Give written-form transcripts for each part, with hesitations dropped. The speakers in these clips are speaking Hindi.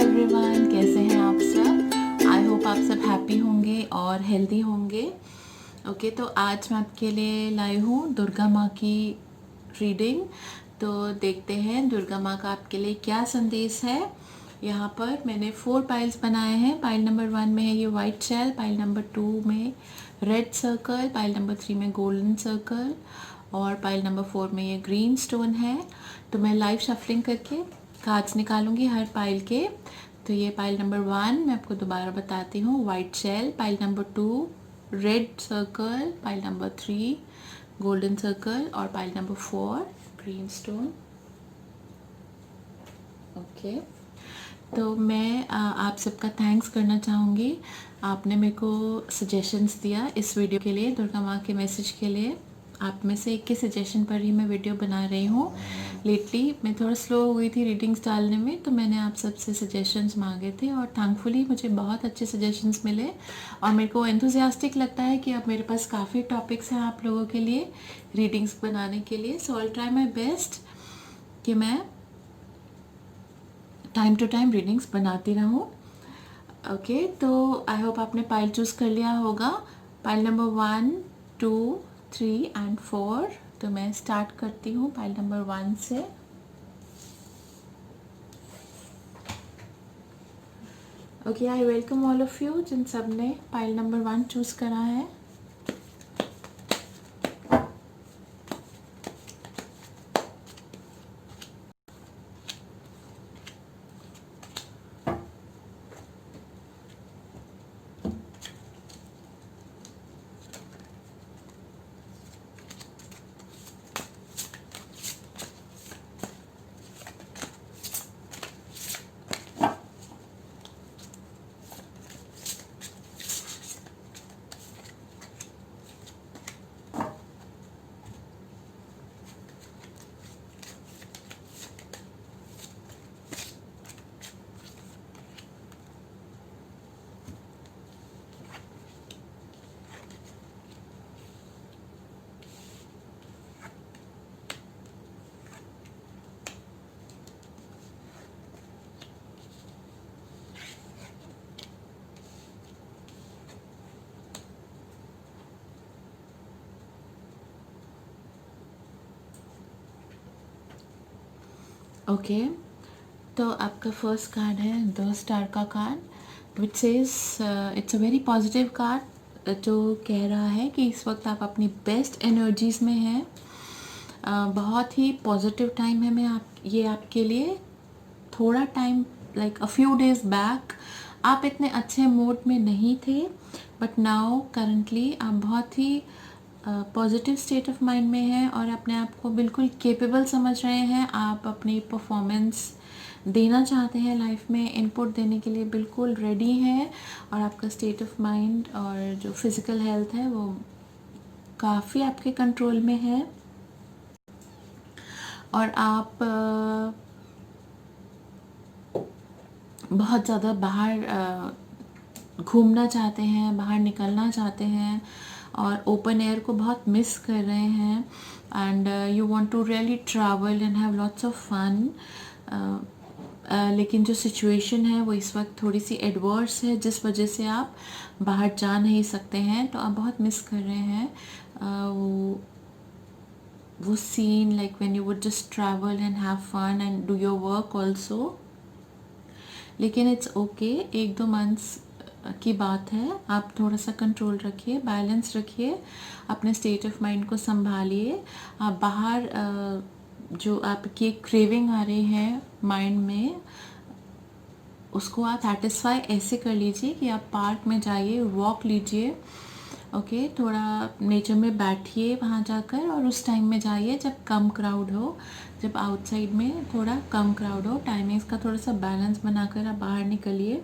एवरीवन, कैसे हैं आप सब। आई होप आप सब हैप्पी होंगे और हेल्दी होंगे। ओके, तो आज मैं आपके लिए लाई हूँ दुर्गा माँ की रीडिंग। तो देखते हैं दुर्गा माँ का आपके लिए क्या संदेश है। यहाँ पर मैंने 4 पाइल्स बनाए हैं। पाइल नंबर 1 में है ये वाइट शेल, पाइल नंबर 2 में रेड सर्कल, पाइल नंबर 3 में गोल्डन सर्कल और पाइल नंबर 4 में ये ग्रीन स्टोन है। तो मैं लाइव शफलिंग करके कार्ड्स निकालूंगी हर पाइल के। तो ये पाइल नंबर 1 मैं आपको दोबारा बताती हूँ, white shell, pile number 2 red circle, pile number 3 golden circle और pile number 4 green stone. Okay, तो मैं आप सबका थैंक्स करना चाहूँगी। आपने मेरे को सजेशंस दिया इस वीडियो के लिए, दुर्गा माँ के मैसेज के लिए। आप में से एक के सजेशन पर ही मैं वीडियो बना रही हूँ। लेटली मैं थोड़ा स्लो हो गई थी रीडिंग्स डालने में, तो मैंने आप सबसे सजेशंस मांगे थे और थैंकफुली मुझे बहुत अच्छे सजेशंस मिले। और मेरे को एंथुजियास्टिक लगता है कि अब मेरे पास काफ़ी टॉपिक्स हैं आप लोगों के लिए रीडिंग्स बनाने के लिए। सो आई ट्राई माई बेस्ट कि मैं टाइम टू टाइम रीडिंग्स बनाती रहूँ। ओके, तो आई होप आपने पाइल चूज़ कर लिया होगा, पाइल नंबर 1, 2, 3 एंड 4। तो मैं स्टार्ट करती हूँ पाइल नंबर 1 से। Okay, I welcome all of you जिन सब ने पाइल नंबर 1 चूज़ करा है। ओके, तो आपका फर्स्ट कार्ड है 2 स्टार का card, which says it's a very positive card, जो कह रहा है कि इस वक्त आप अपनी बेस्ट एनर्जीज़ में हैं। बहुत ही पॉजिटिव टाइम है। मैं ये आपके लिए थोड़ा time like a few days back आप इतने अच्छे मूड में नहीं थे, बट नाउ करंटली आप बहुत ही पॉजिटिव स्टेट ऑफ माइंड में हैं और अपने आप को बिल्कुल केपेबल समझ रहे हैं। आप अपनी परफॉर्मेंस देना चाहते हैं, लाइफ में इनपुट देने के लिए बिल्कुल रेडी हैं। और आपका स्टेट ऑफ माइंड और जो फिज़िकल हेल्थ है वो काफ़ी आपके कंट्रोल में है। और आप बहुत ज़्यादा बाहर घूमना चाहते हैं, बाहर निकलना चाहते हैं और ओपन एयर को बहुत मिस कर रहे हैं। And you want to really travel and have lots of fun. लेकिन जो सिचुएशन है वो इस वक्त थोड़ी सी एडवर्स है, जिस वजह से आप बाहर जा नहीं सकते हैं। तो आप बहुत मिस कर रहे हैं वो scene, like when you would just travel and have fun and do your work also. लेकिन इट्स ओके, 1-2 मंथ्स की बात है। आप थोड़ा सा कंट्रोल रखिए, बैलेंस रखिए, अपने स्टेट ऑफ माइंड को संभालिए। आप बाहर जो आपकी क्रेविंग आ रही है माइंड में, उसको आप सेटिस्फाई ऐसे कर लीजिए कि आप पार्क में जाइए, वॉक लीजिए। ओके, थोड़ा नेचर में बैठिए वहाँ जाकर और उस टाइम में जाइए जब कम क्राउड हो, जब आउटसाइड में थोड़ा कम क्राउड हो। टाइमिंग्स का थोड़ा सा बैलेंस बनाकर आप बाहर निकलिए।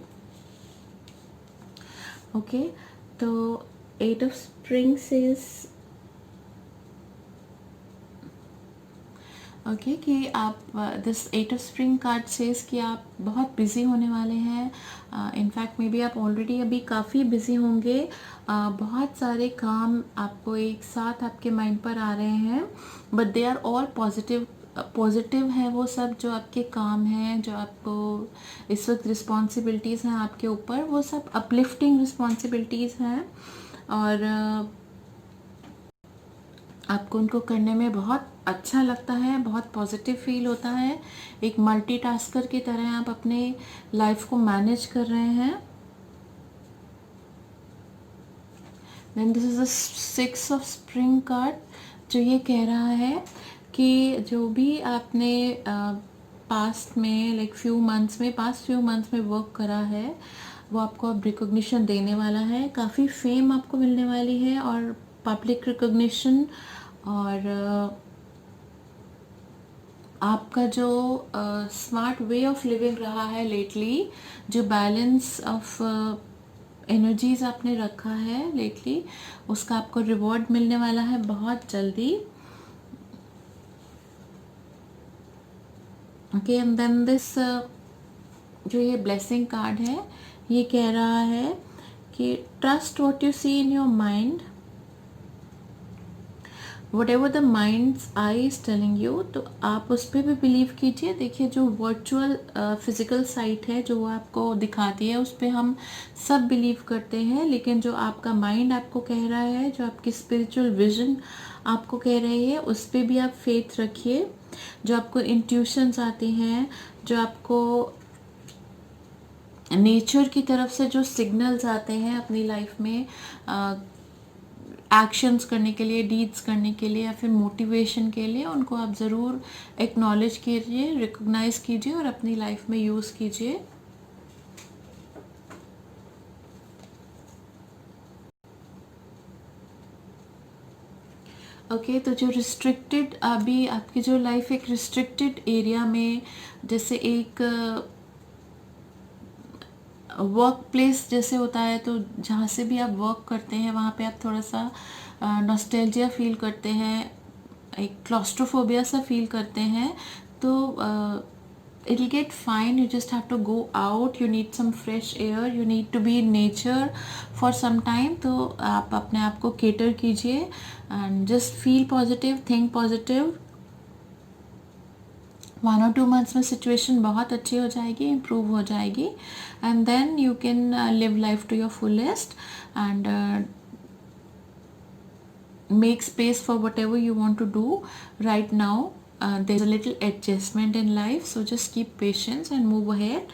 ओके, तो 8 ऑफ स्प्रिंग सेज ओके कि आप this 8 of spring card says कि आप बहुत बिज़ी होने वाले हैं। इनफैक्ट मे बी आप ऑलरेडी अभी काफ़ी बिज़ी होंगे। बहुत सारे काम आपको एक साथ आपके माइंड पर आ रहे हैं, but they are all positive positive है वो सब जो आपके काम हैं, जो आपको इस वक्त रिस्पॉन्सिबिलिटीज़ हैं आपके ऊपर, वो सब अपलिफ्टिंग रिस्पॉन्सिबिलिटीज़ हैं और आपको उनको करने में बहुत अच्छा लगता है, बहुत पॉजिटिव फील होता है। एक मल्टीटास्कर की तरह आप अपने लाइफ को मैनेज कर रहे हैं। Then this is the 6 of spring card, जो ये कह रहा है कि जो भी आपने पास्ट में पास्ट फ्यू मंथ्स में वर्क करा है, वो आपको अब रिकॉग्निशन देने वाला है। काफ़ी फेम आपको मिलने वाली है और पब्लिक रिकॉग्निशन, और आपका जो स्मार्ट वे ऑफ लिविंग रहा है लेटली, जो बैलेंस ऑफ एनर्जीज आपने रखा है लेटली, उसका आपको रिवॉर्ड मिलने वाला है बहुत जल्दी। ओके, एंड देन दिस जो ये ब्लेसिंग कार्ड है, ये कह रहा है कि trust what you see in your mind, whatever the mind's eye is telling you, तो आप उस पर भी बिलीव कीजिए। देखिए, जो वर्चुअल फिजिकल साइट है जो वो आपको दिखाती है, उस पर हम सब बिलीव करते हैं, लेकिन जो आपका माइंड आपको कह रहा है, जो आपकी स्पिरिचुअल विजन आपको कह रही है, उस पर भी आप फेथ रखिए। जो आपको इंट्यूशंस आती हैं, जो आपको नेचर की तरफ से जो सिग्नल्स आते हैं अपनी लाइफ में एक्शंस करने के लिए, डीड्स करने के लिए या फिर मोटिवेशन के लिए, उनको आप ज़रूर एक्नॉलेज कीजिए, रिकॉग्नाइज कीजिए और अपनी लाइफ में यूज़ कीजिए। ओके, तो जो रिस्ट्रिक्टेड, अभी आपकी जो लाइफ एक रिस्ट्रिक्टेड एरिया में, जैसे एक वर्क प्लेस जैसे होता है, तो जहाँ से भी आप वर्क करते हैं वहाँ पे आप थोड़ा सा नॉस्टैल्जिया फील करते हैं, एक क्लॉस्ट्रोफोबिया सा फील करते हैं, तो it will get fine. You just have to go out, you need some fresh air, you need to be in nature for some time. तो आप अपने आप को cater कीजिए and just feel positive, think positive. 1 or 2 months में सिचुएशन बहुत अच्छी हो जाएगी, इम्प्रूव हो जाएगी, and then you can live life to your fullest and make space for whatever you want to do right now. There's a little adjustment in life, so just keep patience and move ahead.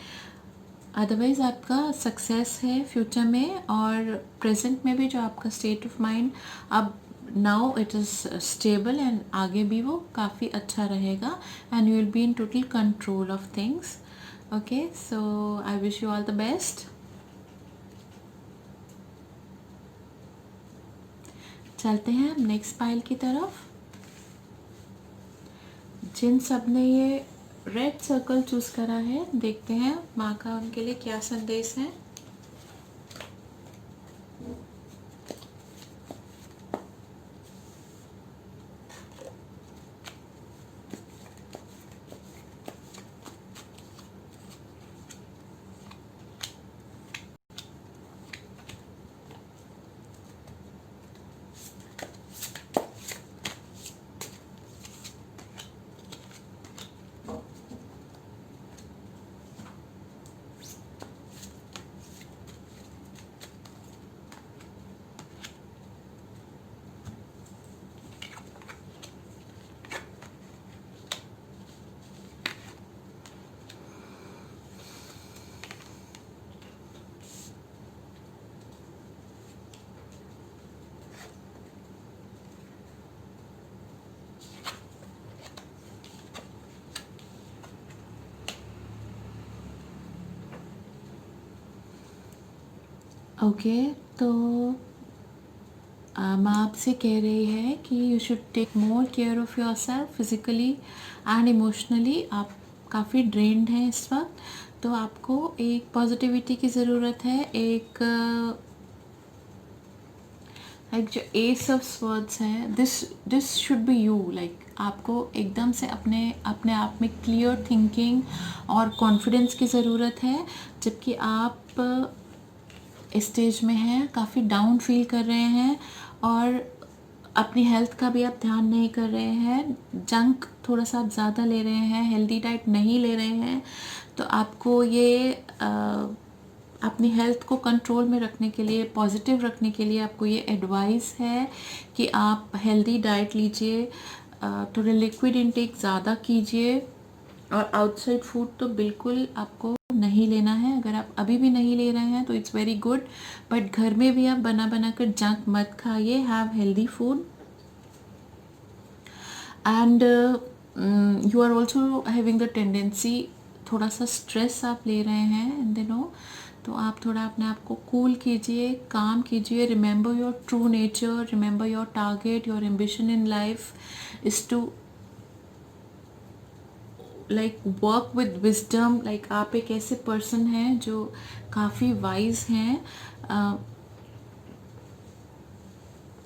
Otherwise आपका सक्सेस है फ्यूचर में, और प्रेजेंट में भी जो आपका स्टेट ऑफ माइंड अब now it is stable, and आगे भी वो काफ़ी अच्छा रहेगा, and you will be in total control of things. Okay, so I wish you all the best. चलते हैं अब नेक्स्ट पाइल की तरफ। जिन सब ने ये रेड सर्कल चूज करा है, देखते हैं माँ का उनके लिए क्या संदेश है। ओके, तो माँ आपसे कह रही है कि you should take more care of yourself physically and emotionally. आप काफ़ी ड्रेन्ड हैं इस वक्त, तो आपको एक पॉजिटिविटी की ज़रूरत है। एक जो एस ऑफ स्वर्ड्स है, दिस शुड बी यू। आपको एकदम से अपने आप में क्लियर थिंकिंग और कॉन्फिडेंस की ज़रूरत है, जबकि आप स्टेज में हैं, काफ़ी डाउन फील कर रहे हैं, और अपनी हेल्थ का भी आप ध्यान नहीं कर रहे हैं, जंक थोड़ा सा आप ज़्यादा ले रहे हैं, हेल्दी डाइट नहीं ले रहे हैं, तो आपको ये अपनी हेल्थ को कंट्रोल में रखने के लिए, पॉजिटिव रखने के लिए आपको ये एडवाइस है कि आप हेल्दी डाइट लीजिए, थोड़े लिक्विड इंटेक ज़्यादा कीजिए, और आउटसाइड फूड तो बिल्कुल आपको नहीं लेना है। अगर आप अभी भी नहीं ले रहे हैं तो इट्स वेरी गुड, बट घर में भी आप बना बना कर जंक मत खाइए, have healthy food. And you are also having the tendency, थोड़ा सा स्ट्रेस आप ले रहे हैं इन दिनों, तो आप थोड़ा अपने आप को कूल कीजिए, काम कीजिए। Remember your true nature, remember your target, your ambition in life is to like work with wisdom. Like आप एक ऐसे पर्सन हैं जो काफ़ी वाइज हैं,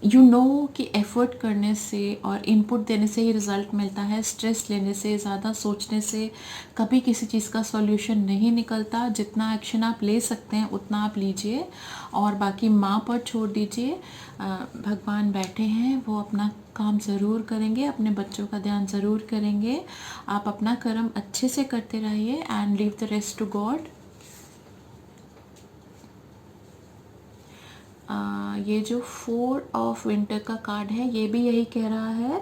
यू नो कि एफर्ट करने से और इनपुट देने से ही रिज़ल्ट मिलता है, स्ट्रेस लेने से, ज़्यादा सोचने से कभी किसी चीज़ का सॉल्यूशन नहीं निकलता। जितना एक्शन आप ले सकते हैं उतना आप लीजिए, और बाकी माँ पर छोड़ दीजिए। भगवान बैठे हैं, वो अपना काम ज़रूर करेंगे, अपने बच्चों का ध्यान ज़रूर करेंगे। आप अपना कर्म अच्छे से करते रहिए and leave the rest to God. ये जो 4 ऑफ विंटर का कार्ड है, ये भी यही कह रहा है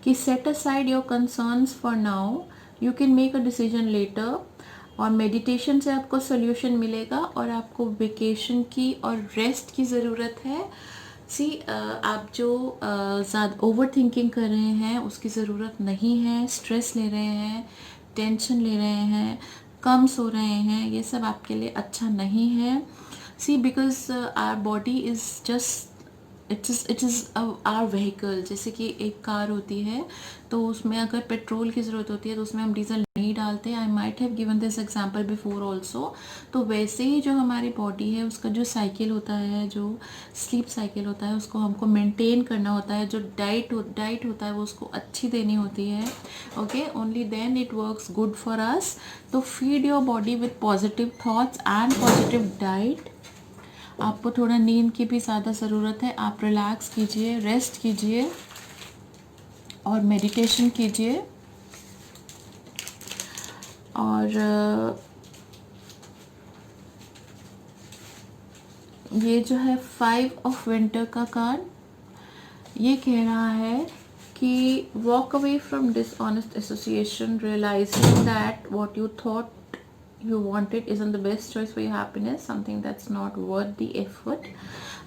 कि set aside your concerns for now, you can make a decision later. और मेडिटेशन से आपको सोल्यूशन मिलेगा, और आपको वेकेशन की और रेस्ट की ज़रूरत है। सी आप जो ज़्यादा ओवर थिंकिंग कर रहे हैं उसकी ज़रूरत नहीं है। स्ट्रेस ले रहे हैं, टेंशन ले रहे हैं, कम सो रहे हैं, ये सब आपके लिए अच्छा नहीं है। See, because our body is just it is our vehicle। जैसे कि एक कार होती है, तो उसमें अगर पेट्रोल की ज़रूरत होती है तो उसमें हम डीजल नहीं डालते। I might have given this example before also. तो वैसे ही जो हमारी बॉडी है उसका जो साइकिल होता है, जो स्लीप साइकिल होता है, उसको हमको मेंटेन करना होता है। जो डाइट होता है वो उसको अच्छी देनी होती है। Okay, only then it works good for us. तो feed your body with positive thoughts and positive diet. आपको थोड़ा नींद की भी ज़्यादा ज़रूरत है। आप रिलैक्स कीजिए, रेस्ट कीजिए और मेडिटेशन कीजिए। और ये जो है 5 ऑफ विंटर का कार्ड, ये कह रहा है कि walk away from dishonest association, realising that what you thought you wanted isn't the best choice for your happiness, something that's not worth the effort।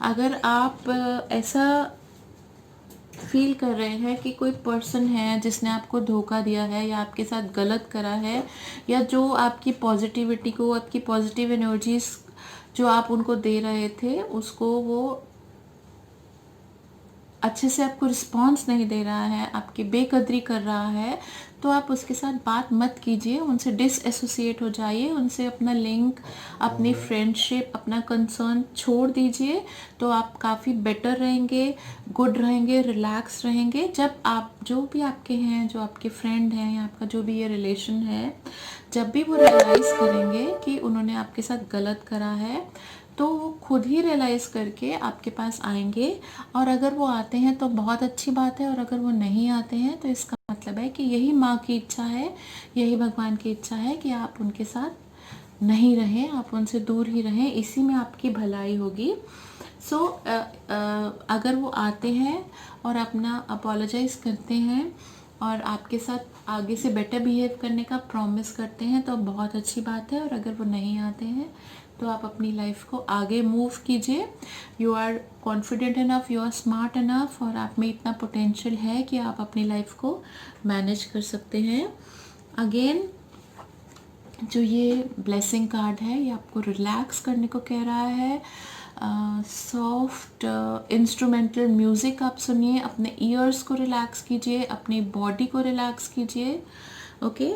अगर आप ऐसा फील कर रहे हैं कि कोई पर्सन है जिसने आपको धोखा दिया है या आपके साथ गलत करा है, या जो आपकी पॉजिटिविटी को, आपकी पॉजिटिव एनर्जीज जो आप उनको दे रहे थे, उसको वो अच्छे से आपको रिस्पॉन्स नहीं दे रहा है, आपकी बेकदरी कर रहा है, तो आप उसके साथ बात मत कीजिए, उनसे डिसएसोसिएट हो जाइए, उनसे अपना लिंक, अपनी फ्रेंडशिप, अपना कंसर्न छोड़ दीजिए। तो आप काफ़ी बेटर रहेंगे, गुड रहेंगे, रिलैक्स रहेंगे। जब आप, जो भी आपके हैं, जो आपके फ्रेंड हैं या आपका जो भी ये रिलेशन है, जब भी वो रियलाइज़ करेंगे कि उन्होंने आपके साथ गलत करा है, तो वो खुद ही रियलाइज़ करके आपके पास आएंगे। और अगर वो आते हैं तो बहुत अच्छी बात है, और अगर वो नहीं आते हैं तो इसका मतलब है कि यही माँ की इच्छा है, यही भगवान की इच्छा है कि आप उनके साथ नहीं रहें, आप उनसे दूर ही रहें, इसी में आपकी भलाई होगी। सो अगर वो आते हैं और अपना अपोलोजाइज़ करते हैं और आपके साथ आगे से बेटर बिहेव करने का प्रॉमिस करते हैं तो बहुत अच्छी बात है। और अगर वो नहीं आते हैं तो आप अपनी लाइफ को आगे मूव कीजिए। You are confident enough, you are smart enough, और आप में इतना पोटेंशियल है कि आप अपनी लाइफ को मैनेज कर सकते हैं। अगेन जो ये ब्लेसिंग कार्ड है, ये आपको रिलैक्स करने को कह रहा है। सॉफ्ट इंस्ट्रूमेंटल म्यूज़िक आप सुनिए, अपने ईयर्स को रिलैक्स कीजिए, अपनी बॉडी को रिलैक्स कीजिए। ओके,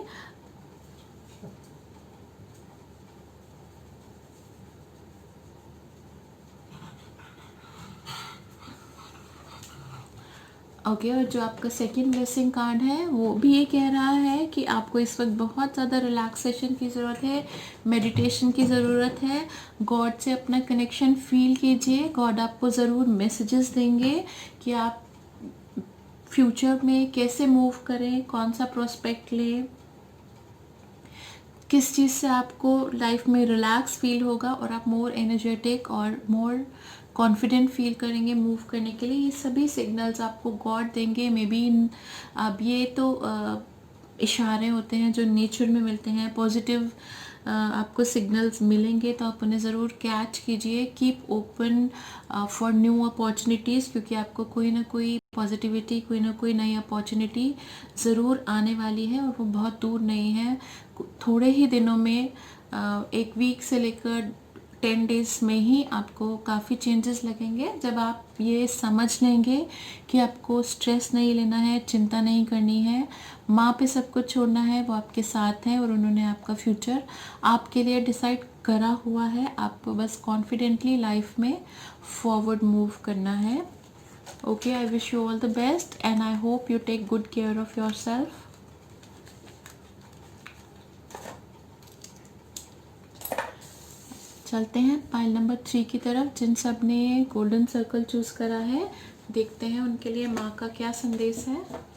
ओके, और जो आपका सेकंड ब्लेसिंग कार्ड है वो भी ये कह रहा है कि आपको इस वक्त बहुत ज़्यादा रिलैक्सेशन की ज़रूरत है, मेडिटेशन की ज़रूरत है। गॉड से अपना कनेक्शन फील कीजिए, गॉड आपको ज़रूर मैसेजेस देंगे कि आप फ्यूचर में कैसे मूव करें, कौन सा प्रोस्पेक्ट लें, किस चीज़ से आपको लाइफ में रिलैक्स फील होगा और आप मोर एनर्जेटिक और मोर कॉन्फिडेंट फील करेंगे मूव करने के लिए। ये सभी सिग्नल्स आपको गॉड देंगे। मे बी अब ये तो इशारे होते हैं जो नेचर में मिलते हैं। पॉजिटिव आपको सिग्नल्स मिलेंगे तो आप उन्हें ज़रूर कैच कीजिए। Keep open for new opportunities, क्योंकि आपको कोई ना कोई पॉजिटिविटी, कोई ना कोई नई अपॉर्चुनिटी ज़रूर आने वाली है और वो बहुत दूर नहीं है। थोड़े ही दिनों में, एक वीक से लेकर 10 डेज़ में ही आपको काफ़ी चेंजेस लगेंगे। जब आप ये समझ लेंगे कि आपको स्ट्रेस नहीं लेना है, चिंता नहीं करनी है, माँ पे सब कुछ छोड़ना है, वो आपके साथ हैं और उन्होंने आपका फ्यूचर आपके लिए डिसाइड करा हुआ है। आपको बस कॉन्फिडेंटली लाइफ में फॉरवर्ड मूव करना है। Okay, I wish you all the best and I hope you take good care of yourself. चलते हैं पाइल नंबर 3 की तरफ। जिन सब ने गोल्डन सर्कल चूज़ करा है, देखते हैं उनके लिए माँ का क्या संदेश है।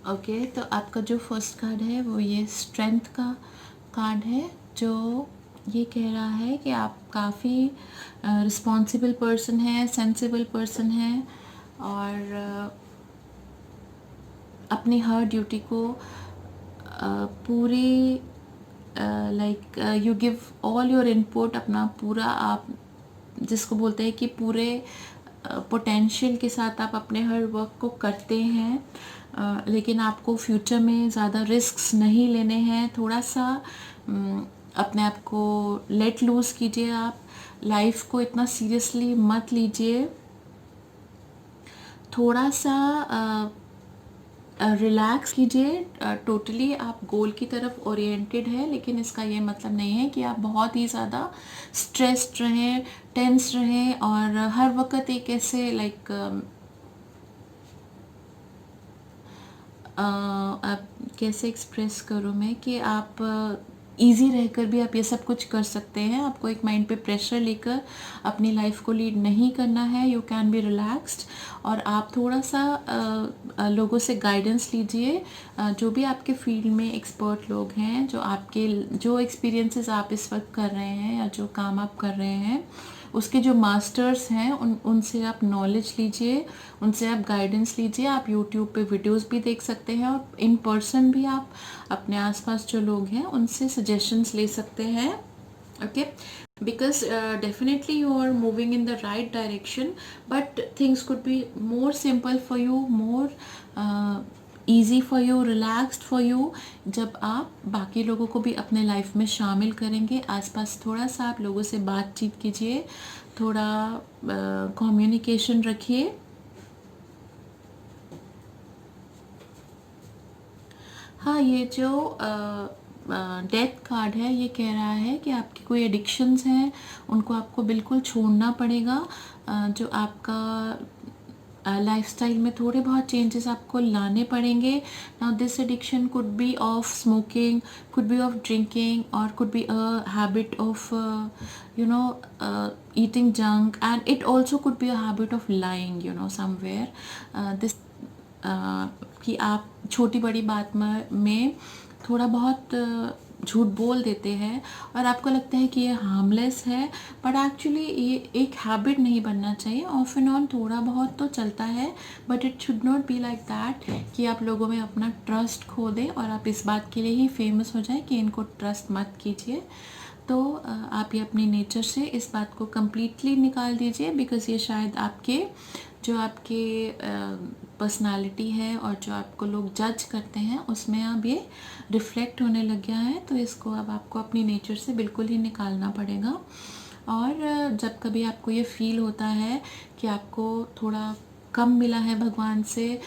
ओके, तो आपका जो फर्स्ट कार्ड है वो ये स्ट्रेंथ का कार्ड है, जो ये कह रहा है कि आप काफ़ी रिस्पॉन्सिबल पर्सन हैं, सेंसिबल पर्सन हैं और अपनी हर ड्यूटी को पूरी like you give all your input, अपना पूरा आप जिसको बोलते हैं कि पूरे पोटेंशियल के साथ आप अपने हर वर्क को करते हैं। लेकिन आपको फ्यूचर में ज़्यादा रिस्क्स नहीं लेने हैं। थोड़ा सा अपने आप को लेट लूज़ कीजिए। आप लाइफ को इतना सीरियसली मत लीजिए। थोड़ा सा रिलैक्स कीजिए। टोटली आप गोल की तरफ ओरिएंटेड है, लेकिन इसका ये मतलब नहीं है कि आप बहुत ही ज़्यादा स्ट्रेस्ड रहें, टेंस रहें और हर वक्त एक ऐसे लाइक आप कैसे एक्सप्रेस करूँ मैं कि आप इजी रहकर भी आप ये सब कुछ कर सकते हैं। आपको एक माइंड पे प्रेशर लेकर अपनी लाइफ को लीड नहीं करना है। यू कैन बी रिलैक्स्ड और आप थोड़ा सा लोगों से गाइडेंस लीजिए। जो भी आपके फील्ड में एक्सपर्ट लोग हैं, जो आपके जो एक्सपीरियंसेस आप इस वक्त कर रहे हैं या जो काम आप कर रहे हैं, उसके जो मास्टर्स हैं उनसे आप नॉलेज लीजिए, उनसे आप गाइडेंस लीजिए। आप यूट्यूब पे वीडियोस भी देख सकते हैं और इन पर्सन भी आप अपने आसपास जो लोग हैं उनसे सजेशंस ले सकते हैं। Okay, because definitely you are moving in the right direction, but things could be more simple for you, more easy for you, relaxed for you जब आप बाकी लोगों को भी अपने लाइफ में शामिल करेंगे। आसपास थोड़ा सा आप लोगों से बातचीत कीजिए, थोड़ा कम्युनिकेशन रखिए। हाँ, ये जो डेथ कार्ड है ये कह रहा है कि आपकी कोई एडिक्शंस हैं, उनको आपको बिल्कुल छोड़ना पड़ेगा। जो आपका लाइफस्टाइल में थोड़े बहुत चेंजेस आपको लाने पड़ेंगे। Now this addiction could be of smoking, could be of drinking और could be a habit of eating junk, and it also could be a habit of lying, somewhere this कि आप छोटी बड़ी बात में थोड़ा बहुत झूठ बोल देते हैं और आपको लगता है कि ये हार्मलेस है, बट एक्चुअली ये एक हैबिट नहीं बनना चाहिए। ऑफ एंड ऑन थोड़ा बहुत तो चलता है, but it should not be like that कि आप लोगों में अपना ट्रस्ट खो दें और आप इस बात के लिए ही फेमस हो जाए कि इनको ट्रस्ट मत कीजिए। तो आप ये अपनी नेचर से इस बात को कम्प्लीटली निकाल दीजिए, बिकॉज़ ये शायद आपके जो आपके पर्सनालिटी है और जो आपको लोग जज करते हैं उसमें अब ये रिफ्लेक्ट होने लग गया है। तो इसको अब आपको अपनी नेचर से बिल्कुल ही निकालना पड़ेगा। और जब कभी आपको ये फील होता है कि आपको थोड़ा कम मिला है भगवान से,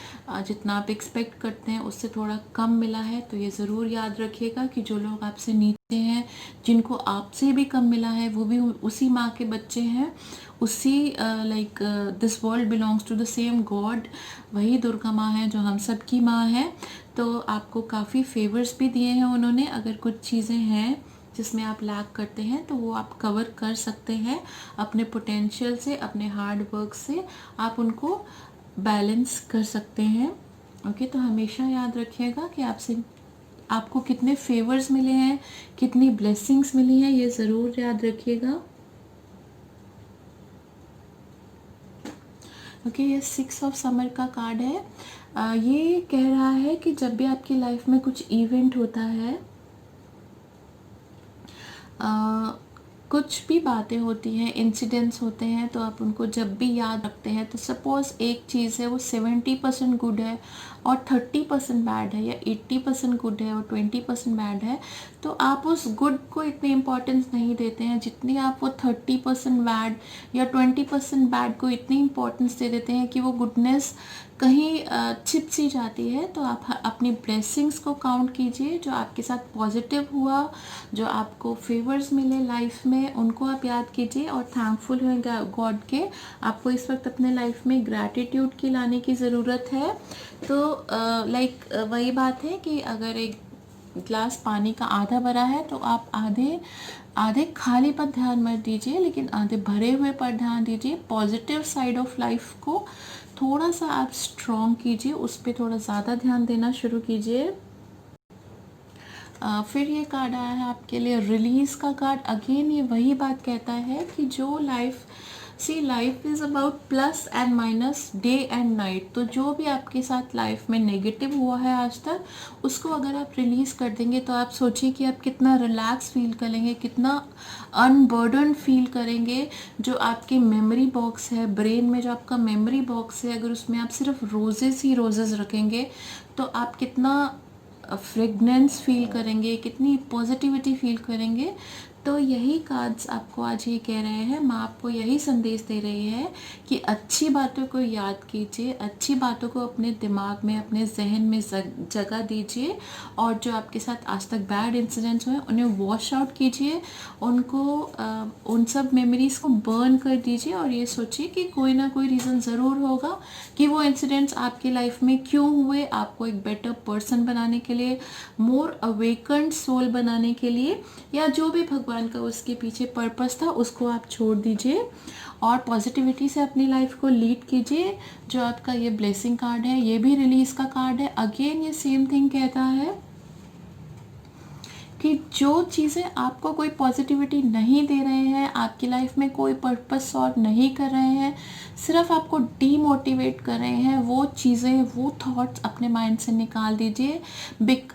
जितना आप एक्सपेक्ट करते हैं उससे थोड़ा कम मिला है, तो ये ज़रूर याद रखिएगा कि जो लोग आपसे नीचे हैं, जिनको आपसे भी कम मिला है, वो भी उसी माँ के बच्चे हैं, उसी like this world belongs to the same God. वही दुर्गा माँ है जो हम सब की माँ है। तो आपको काफ़ी फेवर्स भी दिए हैं उन्होंने। अगर कुछ चीज़ें हैं जिसमें आप लैक करते हैं तो वो आप कवर कर सकते हैं अपने पोटेंशियल से, अपने हार्ड वर्क से आप उनको बैलेंस कर सकते हैं। ओके, तो हमेशा याद रखिएगा कि आपको कितने फेवर्स मिले हैं, कितनी ब्लेसिंग्स मिली हैं, ये ज़रूर याद रखिएगा। ओके, ये 6 ऑफ समर का कार्ड है। ये कह रहा है कि जब भी आपकी लाइफ में कुछ इवेंट होता है, कुछ भी बातें होती हैं, इंसिडेंट्स होते हैं, तो आप उनको जब भी याद रखते हैं, तो सपोज़ एक चीज़ है वो 70% गुड है और 30% बैड है, या 80% गुड है और 20% बैड है, तो आप उस गुड को इतनी इम्पोर्टेंस नहीं देते हैं जितनी आप वो 30% बैड या 20% बैड को इतनी इम्पोर्टेंस दे देते हैं कि वो गुडनेस कहीं छिप सी जाती है। तो आप अपनी ब्लेसिंग्स को काउंट कीजिए, जो आपके साथ पॉजिटिव हुआ, जो आपको फेवर्स मिले लाइफ में, उनको आप याद कीजिए और थैंकफुल हैं गॉड के। आपको इस वक्त अपने लाइफ में ग्रैटिट्यूड की लाने की ज़रूरत है। तो वही बात है कि अगर एक ग्लास पानी का आधा भरा है तो आप आधे आधे खाली पर ध्यान मत दीजिए, लेकिन आधे भरे हुए पर ध्यान दीजिए। पॉजिटिव साइड ऑफ लाइफ को थोड़ा सा आप स्ट्रॉन्ग कीजिए, उस पर थोड़ा ज़्यादा ध्यान देना शुरू कीजिए। फिर ये कार्ड आया है आपके लिए रिलीज़ का कार्ड। अगेन ये वही बात कहता है कि जो life is about plus and minus, day and night. तो जो भी आपके साथ लाइफ में नेगेटिव हुआ है आज तक, उसको अगर आप रिलीज़ कर देंगे तो आप सोचिए कि आप कितना रिलैक्स फील करेंगे, कितना अनबर्डन फील करेंगे। जो आपके मेमोरी बॉक्स है, ब्रेन में जो आपका मेमोरी बॉक्स है, अगर उसमें आप सिर्फ रोजेस ही रोजेस रखेंगे तो आप कितना फ्रेगनेंस फील करेंगे, कितनी पॉजिटिविटी फील करेंगे। तो यही कार्ड्स आपको आज ये कह रहे हैं, माँ आपको यही संदेश दे रही है कि अच्छी बातों को याद कीजिए, अच्छी बातों को अपने दिमाग में, अपने जहन में जगह दीजिए, और जो आपके साथ आज तक बैड इंसिडेंट्स हुए उन्हें वॉश आउट कीजिए, उनको उन सब मेमोरीज़ को बर्न कर दीजिए और ये सोचिए कि कोई ना कोई रीज़न ज़रूर होगा कि वो इंसिडेंट्स आपकी लाइफ में क्यों हुए, आपको एक बेटर पर्सन बनाने के लिए, मोर अवेकन्ड सोल बनाने के लिए, या जो भी भगवान का उसके पीछे पर्पस था उसको आप छोड़ दीजिए और पॉजिटिविटी से अपनी लाइफ को लीड कीजिए। जो आपका ये ब्लेसिंग कार्ड है, ये भी रिलीज़ का कार्ड है। अगेन ये सेम थिंग कहता है कि जो चीज़ें आपको कोई पॉजिटिविटी नहीं दे रहे हैं, आपकी लाइफ में कोई पर्पस सॉल्व नहीं कर रहे हैं, सिर्फ आपको डीमोटिवेट कर रहे हैं, वो चीज़ें, वो थॉट्स अपने माइंड से निकाल दीजिए।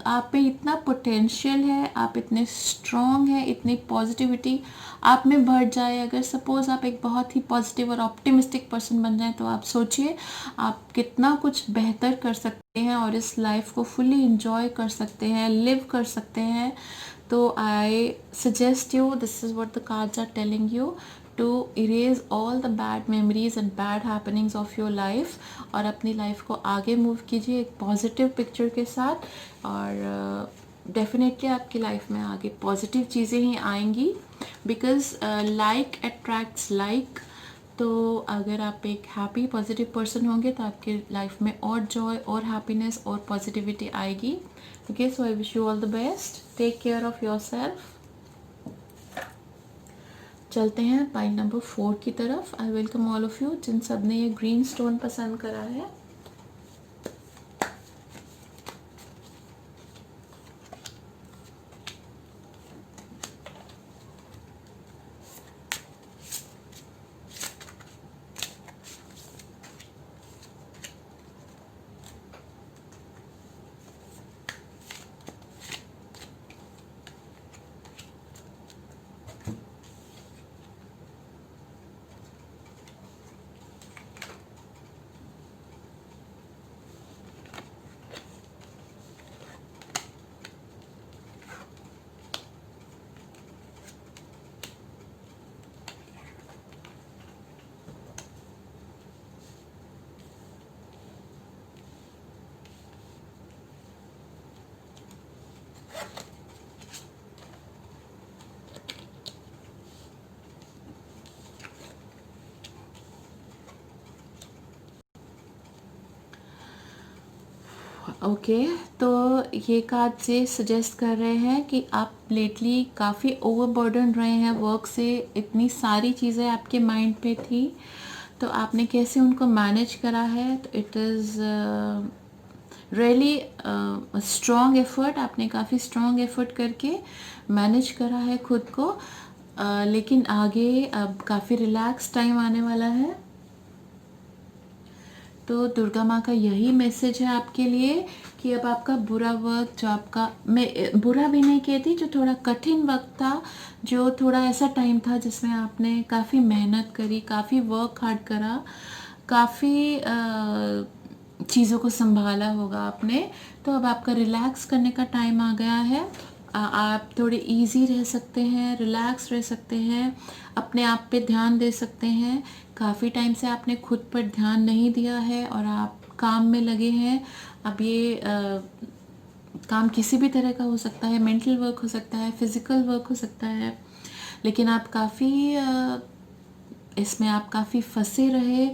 आप में इतना पोटेंशियल है, आप इतने स्ट्रॉन्ग हैं, इतनी पॉजिटिविटी आप में भर जाए। अगर सपोज़ आप एक बहुत ही पॉजिटिव और ऑप्टिमिस्टिक पर्सन बन जाए तो आप सोचिए आप कितना कुछ बेहतर कर सकते हैं और इस लाइफ को फुल्ली इंजॉय कर सकते हैं, लिव कर सकते हैं। तो I suggest you, this is what the cards are telling you, to erase all the bad memories and bad happenings of your life और अपनी लाइफ को आगे मूव कीजिए एक पॉजिटिव पिक्चर के साथ। और डेफिनेटली आपकी लाइफ में आगे पॉजिटिव चीज़ें ही आएंगी, बिकॉज लाइक अट्रैक्ट्स लाइक। तो अगर आप एक हैप्पी पॉजिटिव पर्सन होंगे तो आपकी लाइफ में और जॉय और हैप्पीनेस और पॉजिटिविटी आएगी। Okay, so I wish you all the best, take care of yourself. चलते हैं पाइल नंबर 4 की तरफ। I welcome all of you जिन सब ने ये ग्रीन स्टोन पसंद करा है। ओके, तो ये कार्ड से सजेस्ट कर रहे हैं कि आप लेटली काफ़ी ओवरबर्डन रहे हैं वर्क से, इतनी सारी चीज़ें आपके माइंड पे थी, तो आपने कैसे उनको मैनेज करा है। तो it is really strong effort, आपने काफ़ी स्ट्रॉन्ग एफर्ट करके मैनेज करा है खुद को। लेकिन आगे अब काफ़ी रिलैक्स टाइम आने वाला है। तो दुर्गा माँ का यही मैसेज है आपके लिए कि अब आपका बुरा वक्त, जो आपका, मैं बुरा भी नहीं कहती, जो थोड़ा कठिन वक्त था, जो थोड़ा ऐसा टाइम था जिसमें आपने काफ़ी मेहनत करी, काफ़ी वर्क हार्ड करा, काफ़ी चीज़ों को संभाला होगा आपने, तो अब आपका रिलैक्स करने का टाइम आ गया है। आप थोड़े इजी रह सकते हैं, रिलैक्स रह सकते हैं, अपने आप पे ध्यान दे सकते हैं। काफ़ी टाइम से आपने खुद पर ध्यान नहीं दिया है और आप काम में लगे हैं। अब ये काम किसी भी तरह का हो सकता है, मेंटल वर्क हो सकता है, फिज़िकल वर्क हो सकता है, लेकिन आप काफ़ी इसमें आप काफ़ी फंसे रहे।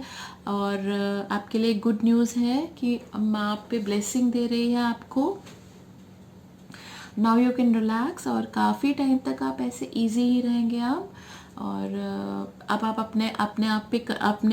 और आपके लिए गुड न्यूज़ है कि माँ आप पे ब्लेसिंग दे रही है आपको। नाउ यू कैन रिलैक्स, और काफ़ी टाइम तक आप ऐसे इजी ही रहेंगे आप। और अब आप अपने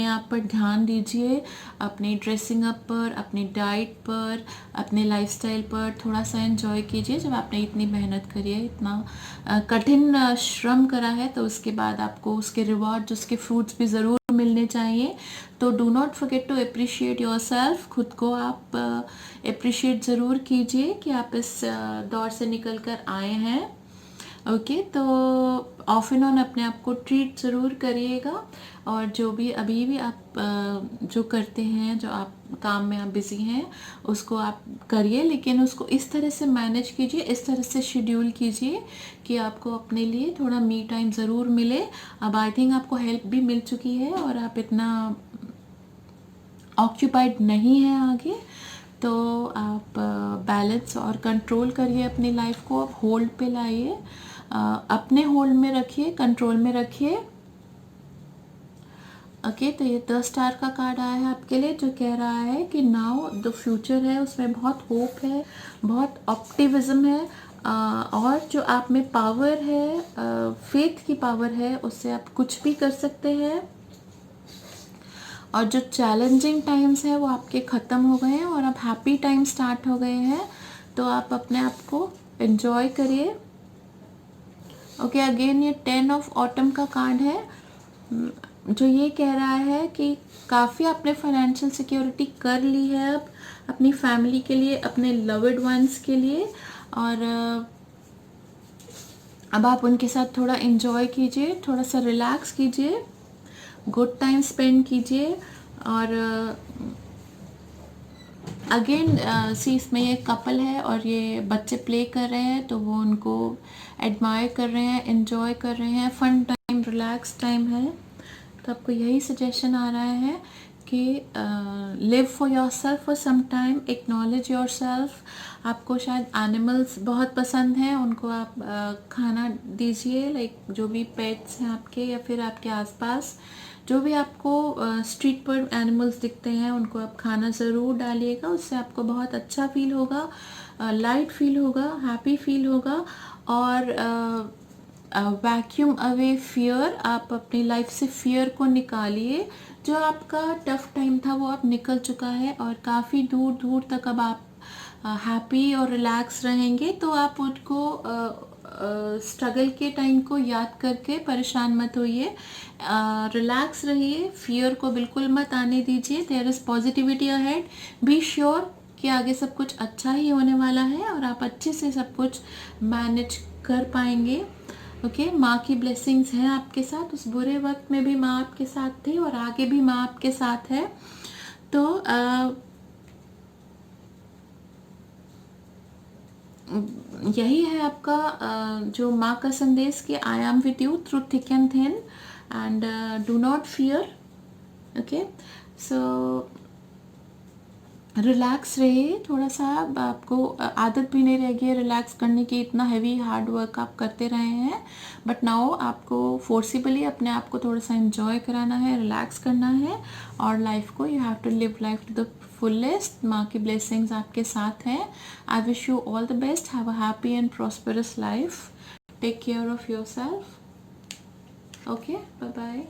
आप पर ध्यान दीजिए, अपनी ड्रेसिंग अप पर, अपनी डाइट पर, अपने लाइफस्टाइल पर थोड़ा सा एंजॉय कीजिए। जब आपने इतनी मेहनत करी है, इतना कठिन श्रम करा है, तो उसके बाद आपको उसके रिवॉर्ड, उसके फ्रूट्स भी ज़रूर मिलने चाहिए। तो do not forget to appreciate yourself, खुद को आप अप्रिशिएट ज़रूर कीजिए कि आप इस दौर से निकल कर आए हैं। ओके, तो ऑफ एंड ऑन अपने आप को ट्रीट ज़रूर करिएगा। और जो भी अभी भी आप जो करते हैं, जो आप काम में आप बिज़ी हैं, उसको आप करिए, लेकिन उसको इस तरह से मैनेज कीजिए, इस तरह से शेड्यूल कीजिए कि आपको अपने लिए थोड़ा मी टाइम ज़रूर मिले। अब आई थिंक आपको हेल्प भी मिल चुकी है और आप इतना ऑक्यूपाइड नहीं है आगे। तो आप बैलेंस और कंट्रोल करिए अपनी लाइफ को, आप होल्ड पे लाइए, अपने होल्ड में रखिए, कंट्रोल में रखिए। ओके, तो ये 10 स्टार का कार्ड आया है आपके लिए, जो कह रहा है कि नाउ द फ्यूचर है, उसमें बहुत होप है, बहुत ऑप्टिमिज्म है, और जो आप में पावर है, फेथ की पावर है, उससे आप कुछ भी कर सकते हैं। और जो चैलेंजिंग टाइम्स हैं वो आपके ख़त्म हो गए हैं और अब हैप्पी टाइम स्टार्ट हो गए हैं। तो आप अपने आप को एंजॉय करिए। ओके, अगेन ये 10 ऑफ ऑटम का कार्ड है, जो ये कह रहा है कि काफ़ी आपने फाइनेंशियल सिक्योरिटी कर ली है अब अपनी फैमिली के लिए, अपने लव्ड वंस के लिए। और अब आप उनके साथ थोड़ा एंजॉय कीजिए, थोड़ा सा रिलैक्स कीजिए, गुड टाइम स्पेंड कीजिए। और अगेन सी, इसमें ये कपल है और ये बच्चे प्ले कर रहे हैं, तो वो उनको एडमायर कर रहे हैं, एंजॉय कर रहे हैं, फन टाइम, रिलैक्स टाइम है। तो आपको यही सजेशन आ रहा है कि live for yourself for some time, acknowledge yourself. आपको शायद एनिमल्स बहुत पसंद हैं, उनको आप खाना दीजिए, लाइक जो भी पेट्स हैं आपके या फिर आपके आसपास जो भी आपको स्ट्रीट पर एनिमल्स दिखते हैं, उनको आप खाना ज़रूर डालिएगा। उससे आपको बहुत अच्छा फील होगा, लाइट फील होगा, हैप्पी फील होगा। और वैक्यूम अवे फियर, आप अपनी लाइफ से फियर को निकालिए। जो आपका टफ टाइम था वो अब निकल चुका है और काफ़ी दूर दूर तक अब आप हैप्पी और रिलैक्स रहेंगे। तो आप उनको स्ट्रगल के टाइम को याद करके परेशान मत होइए, रिलैक्स रहिए, फियर को बिल्कुल मत आने दीजिए। There is positivity ahead, be sure कि आगे सब कुछ अच्छा ही होने वाला है और आप अच्छे से सब कुछ मैनेज कर पाएंगे। ओके, माँ की ब्लेसिंग्स हैं आपके साथ, उस बुरे वक्त में भी माँ आपके साथ थी और आगे भी माँ आपके साथ है। तो यही है आपका जो माँ का संदेश कि I am with you through thick and thin and do not fear. Okay, so relax रहिए थोड़ा सा। आपको आदत भी नहीं रहेगी है रिलैक्स करने की, इतना हैवी हार्ड वर्क आप करते रहे हैं, बट नाउ आपको फोर्सिबली अपने आप को थोड़ा सा एंजॉय कराना है, रिलैक्स करना है, और लाइफ को you have to live life to the fullest. माँ की ब्लेसिंग्स आपके साथ हैं। I wish you all the best, have a happy and prosperous life, take care of yourself. Okay, bye bye.